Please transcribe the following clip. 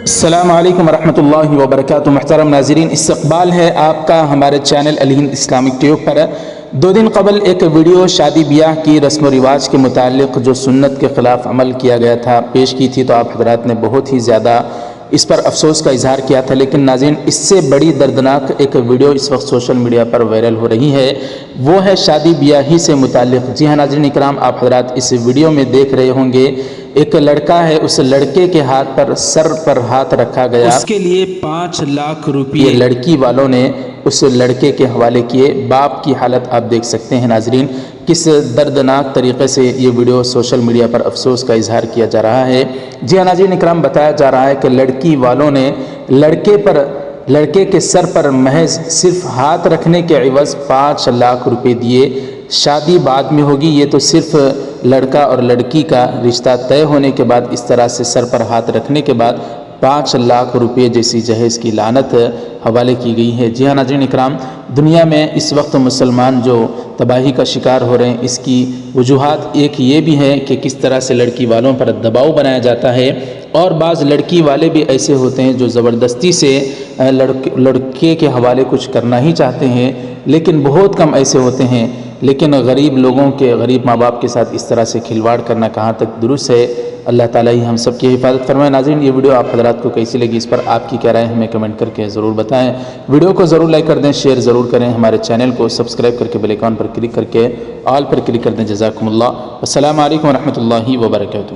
السلام علیکم ورحمۃ اللہ وبرکاتہ۔ محترم ناظرین، استقبال ہے آپ کا ہمارے چینل الہند اسلامک ٹیوب پر۔ 2 دن قبل ایک ویڈیو شادی بیاہ کی رسم و رواج کے متعلق جو سنت کے خلاف عمل کیا گیا تھا پیش کی تھی، تو آپ حضرات نے بہت ہی زیادہ اس پر افسوس کا اظہار کیا تھا۔ لیکن ناظرین، اس سے بڑی دردناک ایک ویڈیو اس وقت سوشل میڈیا پر وائرل ہو رہی ہے، وہ ہے شادی بیاہی سے متعلق۔ جی ہاں ناظرین اکرام، آپ حضرات اس ویڈیو میں دیکھ رہے ہوں گے، ایک لڑکا ہے، اس لڑکے کے ہاتھ پر سر پر ہاتھ رکھا گیا، اس کے لیے 5 لاکھ روپے لڑکی والوں نے اس لڑکے کے حوالے کیے۔ باپ کی حالت آپ دیکھ سکتے ہیں ناظرین، کس دردناک طریقے سے یہ ویڈیو سوشل میڈیا پر افسوس کا اظہار کیا جا رہا ہے۔ جی ہاں ناظرین اکرام، بتایا جا رہا ہے کہ لڑکی والوں نے لڑکے کے سر پر محض صرف ہاتھ رکھنے کے عوض 5 لاکھ روپے دیے۔ شادی بعد میں ہوگی، یہ تو صرف لڑکا اور لڑکی کا رشتہ طے ہونے کے بعد اس طرح سے سر پر ہاتھ رکھنے کے بعد 5 لاکھ روپے جیسی جہیز کی لعنت حوالے کی گئی ہے۔ جی ہاں ناظرین اکرام، دنیا میں اس وقت مسلمان جو تباہی کا شکار ہو رہے ہیں، اس کی وجوہات ایک یہ بھی ہے کہ کس طرح سے لڑکی والوں پر دباؤ بنایا جاتا ہے، اور بعض لڑکی والے بھی ایسے ہوتے ہیں جو زبردستی سے لڑکے کے حوالے کچھ کرنا ہی چاہتے ہیں، لیکن بہت کم ایسے ہوتے ہیں۔ لیکن غریب لوگوں کے، غریب ماں باپ کے ساتھ اس طرح سے کھلواڑ کرنا کہاں تک درست ہے؟ اللہ تعالیٰ ہی ہم سب کی حفاظت فرمائے۔ ناظرین، یہ ویڈیو آپ حضرات کو کیسی لگی، اس پر آپ کی کیا رائے ہمیں کمنٹ کر کے ضرور بتائیں۔ ویڈیو کو ضرور لائک کر دیں، شیئر ضرور کریں، ہمارے چینل کو سبسکرائب کر کے بیل آئیکن پر کلک کر کے آل پر کلک کر دیں۔ جزاکم اللہ۔ السلام علیکم ورحمۃ اللہ وبرکاتہ۔